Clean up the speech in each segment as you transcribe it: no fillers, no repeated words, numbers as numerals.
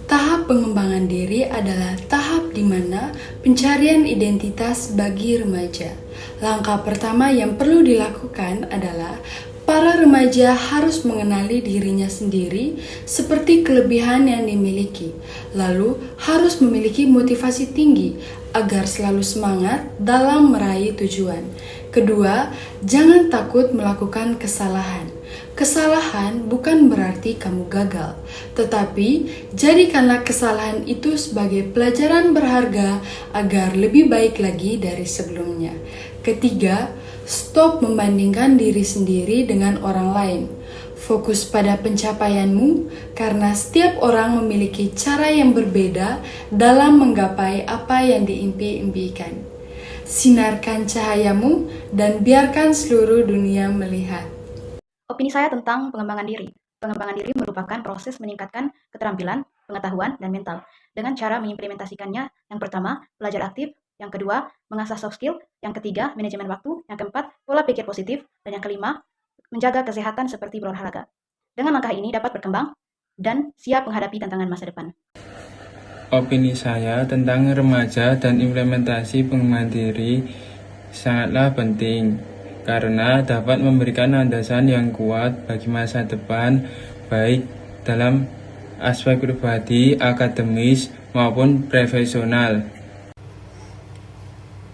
Tahap pengembangan diri adalah tahap di mana pencarian identitas bagi remaja. Langkah pertama yang perlu dilakukan adalah para remaja harus mengenali dirinya sendiri seperti kelebihan yang dimiliki, lalu harus memiliki motivasi tinggi agar selalu semangat dalam meraih tujuan. Kedua, jangan takut melakukan kesalahan. Kesalahan bukan berarti kamu gagal, tetapi jadikanlah kesalahan itu sebagai pelajaran berharga agar lebih baik lagi dari sebelumnya. Ketiga, stop membandingkan diri sendiri dengan orang lain. Fokus pada pencapaianmu karena setiap orang memiliki cara yang berbeda dalam menggapai apa yang diimpi-impikan. Sinarkan cahayamu dan biarkan seluruh dunia melihat. Opini saya tentang pengembangan diri. Pengembangan diri merupakan proses meningkatkan keterampilan, pengetahuan, dan mental dengan cara mengimplementasikannya. Yang pertama, belajar aktif. Yang kedua, mengasah soft skill. Yang ketiga, manajemen waktu. Yang keempat, pola pikir positif. Dan yang kelima, menjaga kesehatan seperti berolahraga. Dengan langkah ini dapat berkembang dan siap menghadapi tantangan masa depan. Opini saya tentang remaja dan implementasi pengembangan diri sangatlah penting karena dapat memberikan landasan yang kuat bagi masa depan, baik dalam aspek pribadi, akademis, maupun profesional.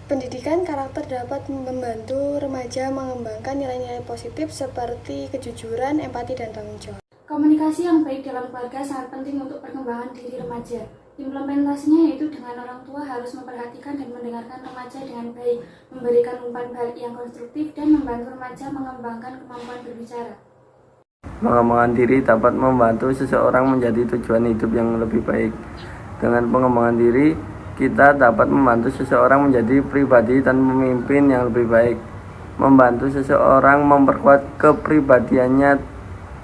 Pendidikan karakter dapat membantu remaja mengembangkan nilai-nilai positif seperti kejujuran, empati, dan tanggung jawab. Komunikasi yang baik dalam keluarga sangat penting untuk perkembangan diri remaja. Implementasinya yaitu dengan orang tua harus memperhatikan dan mendengarkan remaja dengan baik, memberikan umpan balik yang konstruktif, dan membantu remaja mengembangkan kemampuan berbicara. Pengembangan diri dapat membantu seseorang menjadi tujuan hidup yang lebih baik. Dengan pengembangan diri, kita dapat membantu seseorang menjadi pribadi dan pemimpin yang lebih baik, membantu seseorang memperkuat kepribadiannya,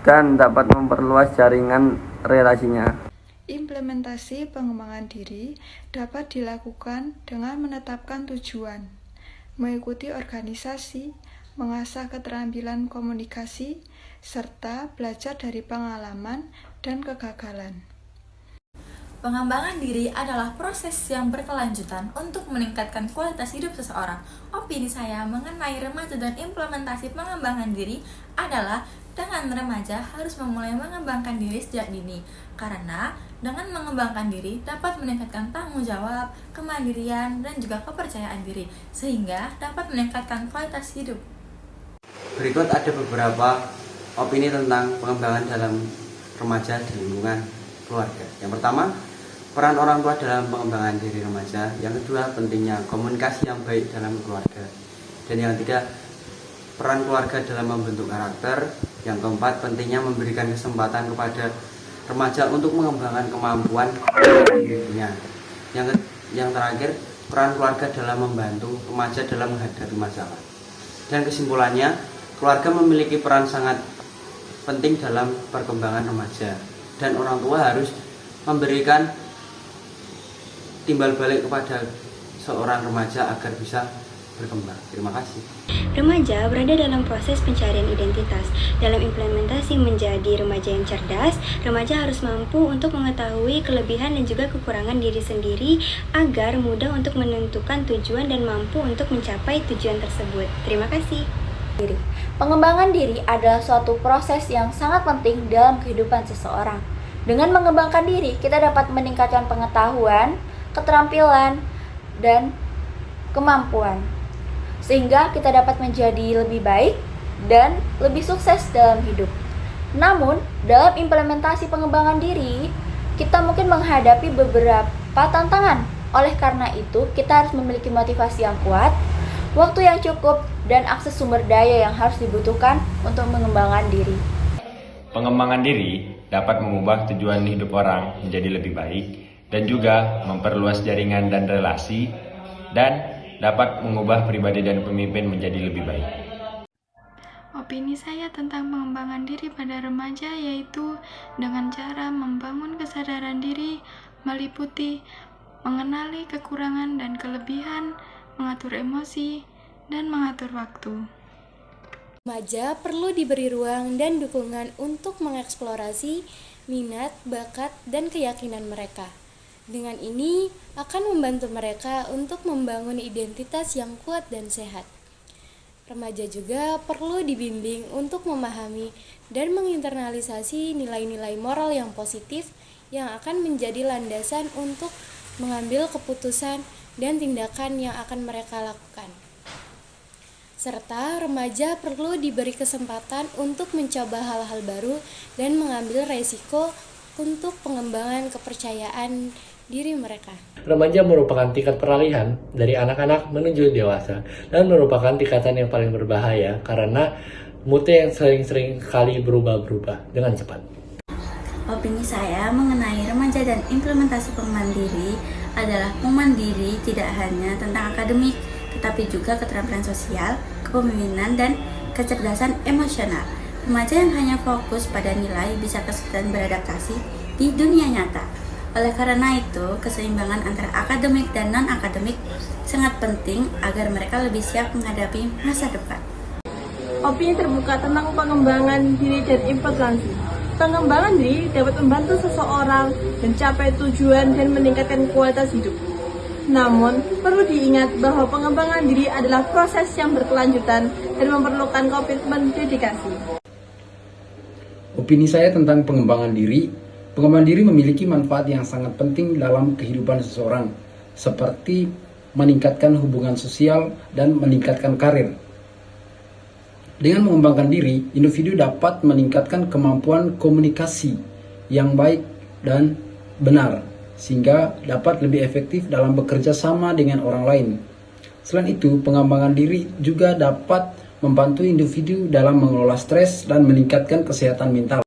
dan dapat memperluas jaringan relasinya. Implementasi pengembangan diri dapat dilakukan dengan menetapkan tujuan, mengikuti organisasi, mengasah keterampilan komunikasi, serta belajar dari pengalaman dan kegagalan. Pengembangan diri adalah proses yang berkelanjutan untuk meningkatkan kualitas hidup seseorang. Opini saya mengenai remaja dan implementasi pengembangan diri adalah dengan remaja harus memulai mengembangkan diri sejak dini, karena dengan mengembangkan diri dapat meningkatkan tanggung jawab, kemandirian, dan juga kepercayaan diri, sehingga dapat meningkatkan kualitas hidup. Berikut ada beberapa opini tentang pengembangan dalam remaja di lingkungan keluarga. Yang pertama, peran orang tua dalam pengembangan diri remaja. Yang kedua, pentingnya komunikasi yang baik dalam keluarga. Dan yang ketiga, peran keluarga dalam membentuk karakter. Yang keempat, pentingnya memberikan kesempatan kepada remaja untuk mengembangkan kemampuan dirinya. Yang terakhir, peran keluarga dalam membantu remaja dalam menghadapi masalah. Dan kesimpulannya, keluarga memiliki peran sangat penting dalam perkembangan remaja. Dan orang tua harus memberikan timbal balik kepada seorang remaja agar bisa berkembang. Terima kasih. Remaja berada dalam proses pencarian identitas. Dalam implementasi menjadi remaja yang cerdas, remaja harus mampu untuk mengetahui kelebihan dan juga kekurangan diri sendiri agar mudah untuk menentukan tujuan dan mampu untuk mencapai tujuan tersebut. Terima kasih. Pengembangan diri adalah suatu proses yang sangat penting dalam kehidupan seseorang. Dengan mengembangkan diri, kita dapat meningkatkan pengetahuan, keterampilan, dan kemampuan, sehingga kita dapat menjadi lebih baik dan lebih sukses dalam hidup. Namun, dalam implementasi pengembangan diri, kita mungkin menghadapi beberapa tantangan. Oleh karena itu, kita harus memiliki motivasi yang kuat, waktu yang cukup, dan akses sumber daya yang harus dibutuhkan untuk mengembangkan diri. Pengembangan diri dapat mengubah tujuan hidup orang menjadi lebih baik dan juga memperluas jaringan dan relasi, dan dapat mengubah pribadi dan pemimpin menjadi lebih baik. Opini saya tentang pengembangan diri pada remaja yaitu dengan cara membangun kesadaran diri, meliputi mengenali kekurangan dan kelebihan, mengatur emosi, dan mengatur waktu. Remaja perlu diberi ruang dan dukungan untuk mengeksplorasi minat, bakat, dan keyakinan mereka. Dengan ini akan membantu mereka untuk membangun identitas yang kuat dan sehat. Remaja juga perlu dibimbing untuk memahami dan menginternalisasi nilai-nilai moral yang positif yang akan menjadi landasan untuk mengambil keputusan dan tindakan yang akan mereka lakukan. Serta remaja perlu diberi kesempatan untuk mencoba hal-hal baru dan mengambil resiko untuk pengembangan kepercayaan diri mereka. Remaja merupakan tingkat peralihan dari anak-anak menuju dewasa dan merupakan tingkatan yang paling berbahaya karena moodnya yang sering-sering kali berubah-ubah dengan cepat. Opini saya mengenai remaja dan implementasi pengembangan diri adalah pengembangan diri tidak hanya tentang akademik, tetapi juga keterampilan sosial, kepemimpinan, dan kecerdasan emosional. Remaja yang hanya fokus pada nilai bisa kesulitan beradaptasi di dunia nyata. Oleh karena itu, keseimbangan antara akademik dan non-akademik sangat penting agar mereka lebih siap menghadapi masa depan. Opini terbuka tentang pengembangan diri dan implementasi. Pengembangan diri dapat membantu seseorang mencapai tujuan dan meningkatkan kualitas hidup. Namun, perlu diingat bahwa pengembangan diri adalah proses yang berkelanjutan dan memerlukan komitmen dedikasi. Opini saya tentang pengembangan diri. Pengembangan diri memiliki manfaat yang sangat penting dalam kehidupan seseorang, seperti meningkatkan hubungan sosial dan meningkatkan karir. Dengan mengembangkan diri, individu dapat meningkatkan kemampuan komunikasi yang baik dan benar, sehingga dapat lebih efektif dalam bekerja sama dengan orang lain. Selain itu, pengembangan diri juga dapat membantu individu dalam mengelola stres dan meningkatkan kesehatan mental.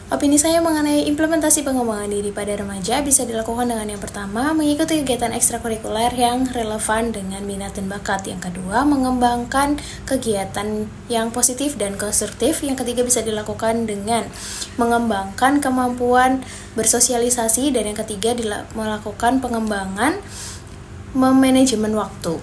Opini saya mengenai implementasi pengembangan diri pada remaja bisa dilakukan dengan yang pertama, mengikuti kegiatan ekstrakurikuler yang relevan dengan minat dan bakat. Yang kedua, mengembangkan kegiatan yang positif dan konstruktif. Yang ketiga, bisa dilakukan dengan mengembangkan kemampuan bersosialisasi. Dan yang ketiga, melakukan pengembangan manajemen waktu.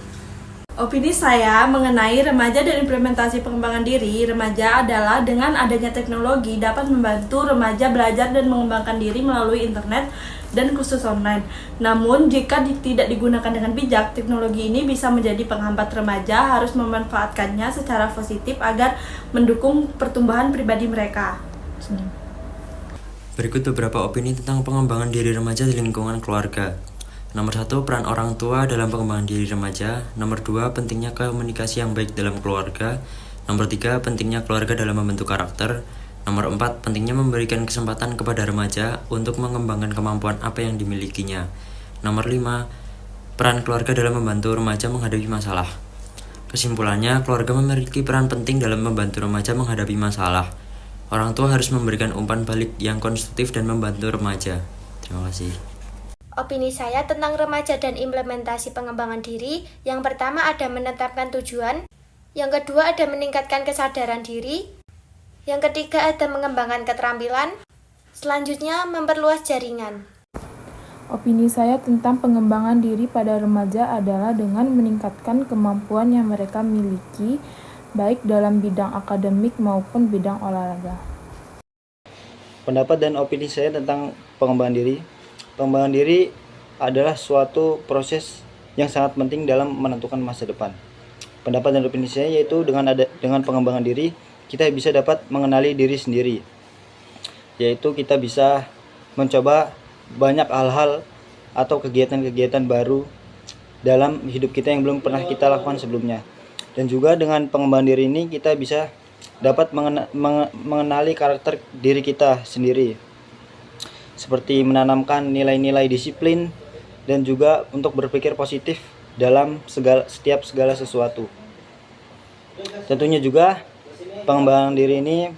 Opini saya mengenai remaja dan implementasi pengembangan diri remaja adalah dengan adanya teknologi dapat membantu remaja belajar dan mengembangkan diri melalui internet dan kursus online. Namun, jika tidak digunakan dengan bijak, teknologi ini bisa menjadi penghambat. Remaja harus memanfaatkannya secara positif agar mendukung pertumbuhan pribadi mereka. Berikut beberapa opini tentang pengembangan diri remaja di lingkungan keluarga. Nomor 1, peran orang tua dalam pengembangan diri remaja. Nomor 2, pentingnya komunikasi yang baik dalam keluarga. Nomor 3, pentingnya keluarga dalam membentuk karakter. Nomor 4, pentingnya memberikan kesempatan kepada remaja untuk mengembangkan kemampuan apa yang dimilikinya. Nomor 5, peran keluarga dalam membantu remaja menghadapi masalah. Kesimpulannya, keluarga memiliki peran penting dalam membantu remaja menghadapi masalah. Orang tua harus memberikan umpan balik yang konstruktif dan membantu remaja. Terima kasih. Opini saya tentang remaja dan implementasi pengembangan diri, yang pertama ada menetapkan tujuan, yang kedua ada meningkatkan kesadaran diri, yang ketiga ada mengembangkan keterampilan, selanjutnya memperluas jaringan. Opini saya tentang pengembangan diri pada remaja adalah dengan meningkatkan kemampuan yang mereka miliki, baik dalam bidang akademik maupun bidang olahraga. Pendapat dan opini saya tentang pengembangan diri. Pengembangan diri adalah suatu proses yang sangat penting dalam menentukan masa depan. Pendapat dan opini saya yaitu dengan pengembangan diri kita bisa dapat mengenali diri sendiri. Yaitu kita bisa mencoba banyak hal-hal atau kegiatan-kegiatan baru dalam hidup kita yang belum pernah kita lakukan sebelumnya. Dan juga dengan pengembangan diri ini kita bisa dapat mengenali karakter diri kita sendiri. Seperti menanamkan nilai-nilai disiplin dan juga untuk berpikir positif dalam setiap segala sesuatu. Tentunya juga pengembangan diri ini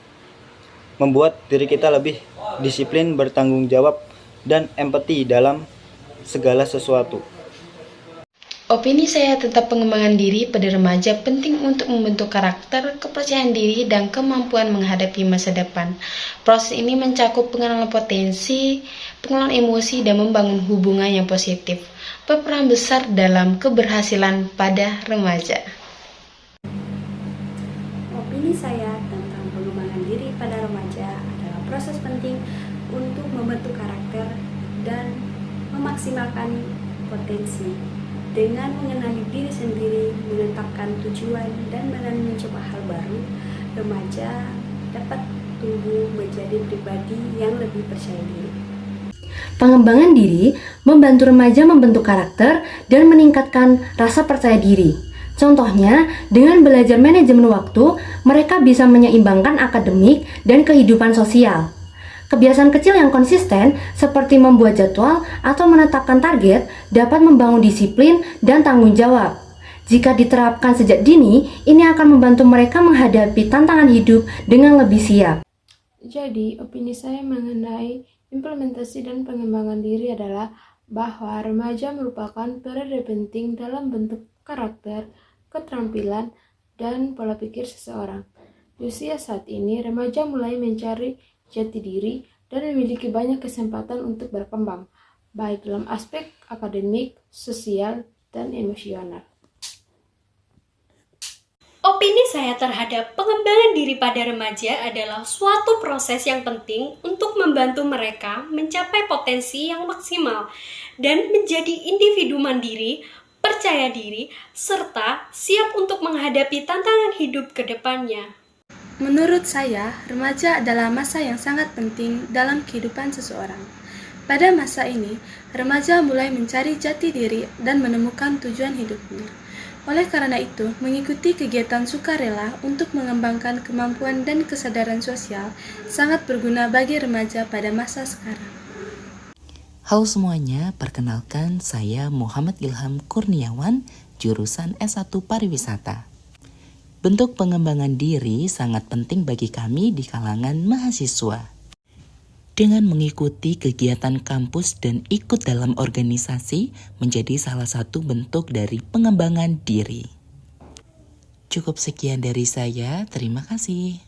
membuat diri kita lebih disiplin, bertanggung jawab, dan empati dalam segala sesuatu. Opini saya tentang pengembangan diri pada remaja penting untuk membentuk karakter, kepercayaan diri, dan kemampuan menghadapi masa depan. Proses ini mencakup pengenalan potensi, pengelolaan emosi, dan membangun hubungan yang positif. Berperan besar dalam keberhasilan pada remaja. Opini saya tentang pengembangan diri pada remaja adalah proses penting untuk membentuk karakter dan memaksimalkan potensi. Dengan mengenali diri sendiri, menetapkan tujuan, dan berani mencoba hal baru, remaja dapat tumbuh menjadi pribadi yang lebih percaya diri. Pengembangan diri membantu remaja membentuk karakter dan meningkatkan rasa percaya diri. Contohnya, dengan belajar manajemen waktu, mereka bisa menyeimbangkan akademik dan kehidupan sosial. Kebiasaan kecil yang konsisten seperti membuat jadwal atau menetapkan target dapat membangun disiplin dan tanggung jawab. Jika diterapkan sejak dini, ini akan membantu mereka menghadapi tantangan hidup dengan lebih siap. Jadi, opini saya mengenai implementasi dan pengembangan diri adalah bahwa remaja merupakan periode penting dalam bentuk karakter, keterampilan, dan pola pikir seseorang. Di usia saat ini, remaja mulai mencari jati diri dan memiliki banyak kesempatan untuk berkembang, baik dalam aspek akademik, sosial, dan emosional. Opini saya terhadap pengembangan diri pada remaja adalah suatu proses yang penting untuk membantu mereka mencapai potensi yang maksimal dan menjadi individu mandiri, percaya diri, serta siap untuk menghadapi tantangan hidup ke depannya. Menurut saya, remaja adalah masa yang sangat penting dalam kehidupan seseorang. Pada masa ini, remaja mulai mencari jati diri dan menemukan tujuan hidupnya. Oleh karena itu, mengikuti kegiatan sukarela untuk mengembangkan kemampuan dan kesadaran sosial sangat berguna bagi remaja pada masa sekarang. Halo semuanya, perkenalkan saya Muhammad Ilham Kurniawan, jurusan S1 Pariwisata. Bentuk pengembangan diri sangat penting bagi kami di kalangan mahasiswa. Dengan mengikuti kegiatan kampus dan ikut dalam organisasi menjadi salah satu bentuk dari pengembangan diri. Cukup sekian dari saya, terima kasih.